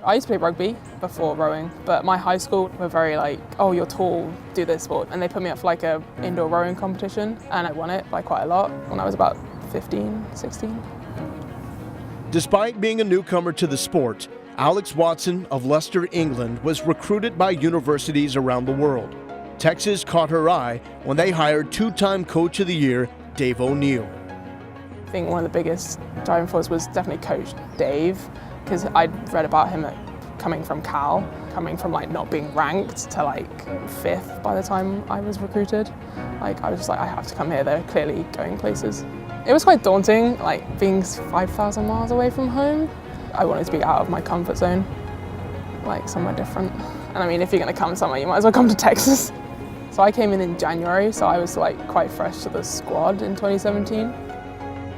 I used to play rugby before rowing, but my high school were very like, oh, you're tall, do this sport. And they put me up for like a indoor rowing competition, and I won it by quite a lot when I was about 15, 16. Despite being a newcomer to the sport, Alex Watson of Leicester, England, was recruited by universities around the world. Texas caught her eye when they hired two-time Coach of the Year, Dave O'Neill. I think one of the biggest driving forces was definitely Coach Dave, because I'd read about him coming from Cal, coming from like not being ranked to like 5th by the time I was recruited. Like I was just like, I have to come here, they're clearly going places. It was quite daunting, like being 5,000 miles away from home. I wanted to be out of my comfort zone, like somewhere different. And I mean, if you're gonna come somewhere, you might as well come to Texas. So I came in January, so I was like quite fresh to the squad in 2017.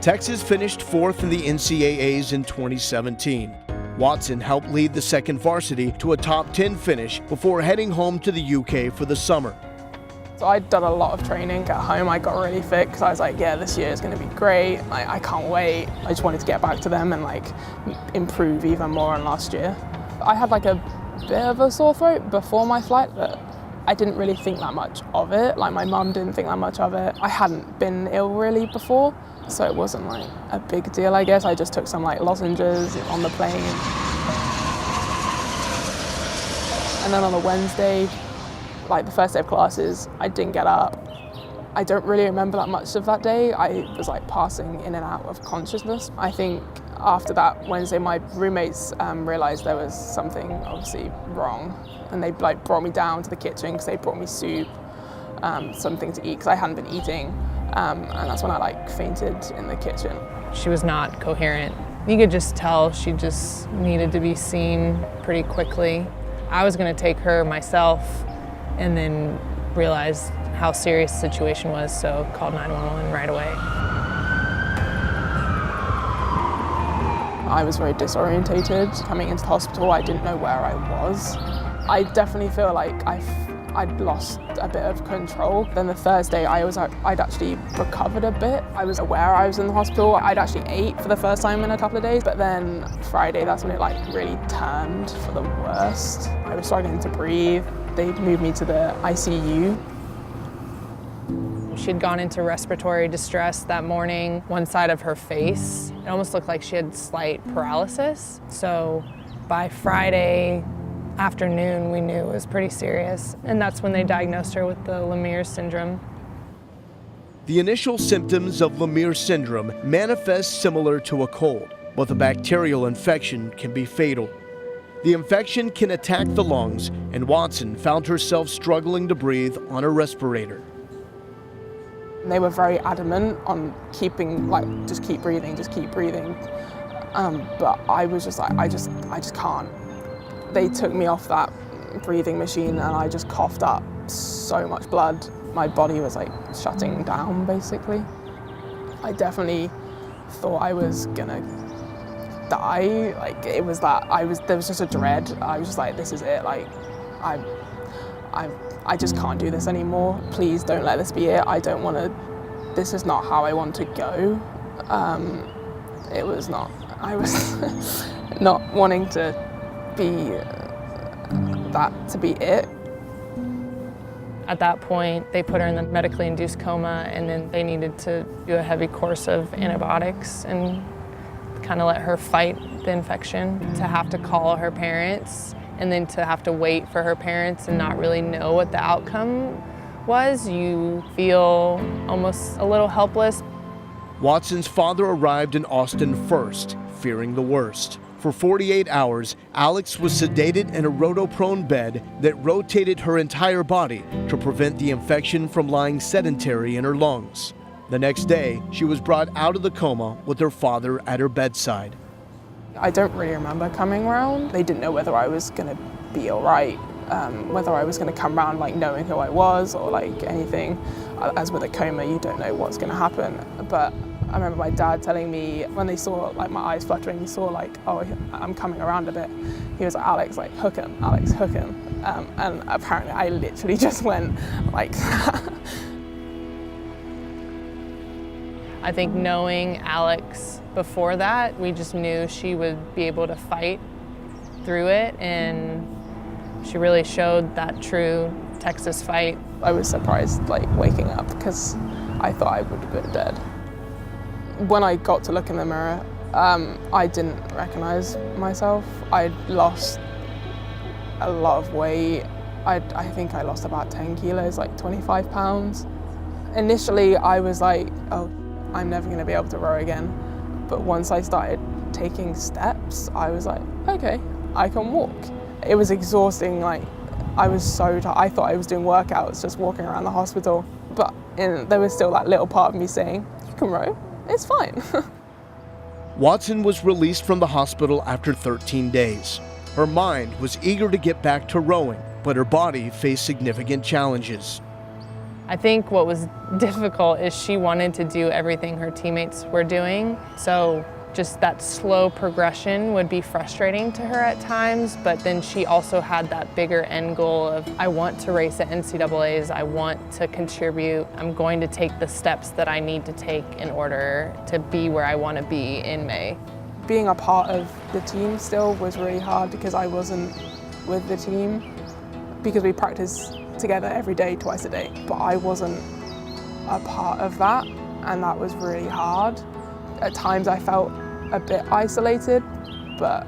Texas finished 4th in the NCAAs in 2017. Watson helped lead the second varsity to a top 10 finish before heading home to the UK for the summer. So I'd done a lot of training at home. I got really fit because I was like, yeah, this year is going to be great. I can't wait. I just wanted to get back to them and like improve even more on last year. I had like a bit of a sore throat before my flight, but I didn't really think that much of it. Like my mum didn't think that much of it. I hadn't been ill really before, so it wasn't like a big deal, I guess. I just took some like lozenges on the plane. And then on the Wednesday, like the first day of classes, I didn't get up. I don't really remember that much of that day. I was like passing in and out of consciousness. I think after that Wednesday, my roommates realized there was something obviously wrong. And they like brought me down to the kitchen because they brought me soup, something to eat because I hadn't been eating. And that's when I like fainted in the kitchen. She was not coherent. You could just tell she just needed to be seen pretty quickly. I was gonna take her myself and then realized how serious the situation was, so called 911 right away. I was very disorientated. Coming into hospital, I didn't know where I was. I definitely feel like I'd lost a bit of control. Then the Thursday, I'd actually recovered a bit. I was aware I was in the hospital. I'd actually ate for the first time in a couple of days, but then Friday, that's when it like really turned for the worst. I was struggling to breathe. They moved me to the ICU. She'd gone into respiratory distress that morning. One side of her face, it almost looked like she had slight paralysis. So by Friday afternoon, we knew it was pretty serious. And that's when they diagnosed her with the Lemire syndrome. The initial symptoms of Lemire syndrome manifest similar to a cold, but the bacterial infection can be fatal. The infection can attack the lungs, and Watson found herself struggling to breathe on a respirator. They were very adamant on keeping, like, just keep breathing, just keep breathing. But I was just like, I just can't. They took me off that breathing machine and I just coughed up so much blood. My body was like shutting down, basically. I definitely thought I was gonna die. Like it was that, there was just a dread. I was just like, this is it. Like, I just can't do this anymore. Please don't let this be it. I don't want to, this is not how I want to go. It was not, I was not wanting to be to be it. At that point, they put her in the medically induced coma, and then they needed to do a heavy course of antibiotics and kind of let her fight the infection. To have to call her parents and then to have to wait for her parents and not really know what the outcome was, you feel almost a little helpless. Watson's father arrived in Austin first, fearing the worst. For 48 hours, Alex was sedated in a rotoprone bed that rotated her entire body to prevent the infection from lying sedentary in her lungs. The next day, she was brought out of the coma with her father at her bedside. I don't really remember coming around. They didn't know whether I was going to be all right, whether I was going to come around like knowing who I was or like anything. As with a coma, you don't know what's going to happen. But I remember my dad telling me when they saw like my eyes fluttering, he saw like, oh, I'm coming around a bit. He was like, Alex, like hook him, Alex, hook him. And apparently I literally just went like that. I think knowing Alex before that, we just knew she would be able to fight through it, and she really showed that true Texas fight. I was surprised, like, waking up because I thought I would have been dead. When I got to look in the mirror, I didn't recognize myself. I'd lost a lot of weight. I think I lost about 10 kilos, like 25 pounds. Initially, I was like, oh, I'm never gonna be able to row again. But once I started taking steps, I was like, okay, I can walk. It was exhausting, like, I was so tired. I thought I was doing workouts just walking around the hospital. But there was still that little part of me saying, you can row, it's fine. Watson was released from the hospital after 13 days. Her mind was eager to get back to rowing, but her body faced significant challenges. I think what was difficult is she wanted to do everything her teammates were doing. So just that slow progression would be frustrating to her at times, but then she also had that bigger end goal of, I want to race at NCAAs, I want to contribute, I'm going to take the steps that I need to take in order to be where I want to be in May. Being a part of the team still was really hard because I wasn't with the team, because we practice together every day, twice a day, but I wasn't a part of that, and that was really hard. At times I felt a bit isolated, but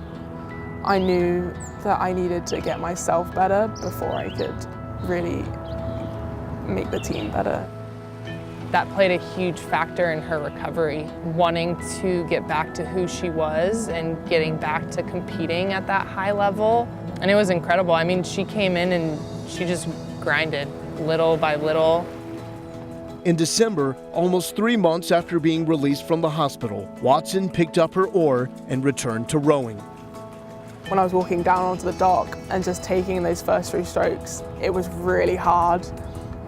I knew that I needed to get myself better before I could really make the team better. That played a huge factor in her recovery, wanting to get back to who she was and getting back to competing at that high level. And it was incredible. I mean, she came in and she just grinded little by little. In December, almost 3 months after being released from the hospital, Watson picked up her oar and returned to rowing. When I was walking down onto the dock and just taking those first 3 strokes, it was really hard,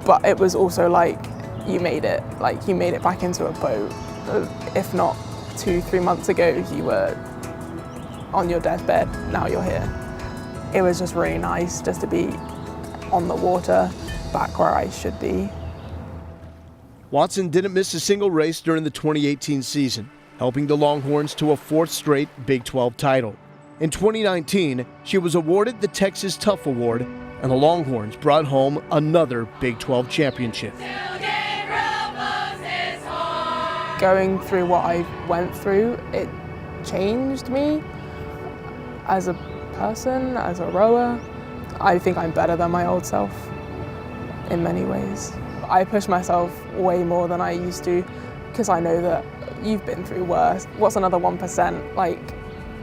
but it was also like, you made it. Like, you made it back into a boat. If not 2-3 months ago, you were on your deathbed, now you're here. It was just really nice just to be on the water, back where I should be. Watson didn't miss a single race during the 2018 season, helping the Longhorns to a 4th straight Big 12 title. In 2019, she was awarded the Texas Tough Award, and the Longhorns brought home another Big 12 championship. Going through what I went through, it changed me as a person, as a rower. I think I'm better than my old self in many ways. I push myself way more than I used to because I know that you've been through worse. What's another 1%? Like,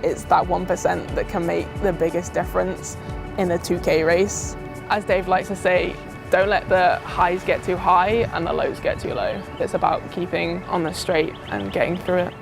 it's that 1% that can make the biggest difference in a 2K race. As Dave likes to say, don't let the highs get too high and the lows get too low. It's about keeping on the straight and getting through it.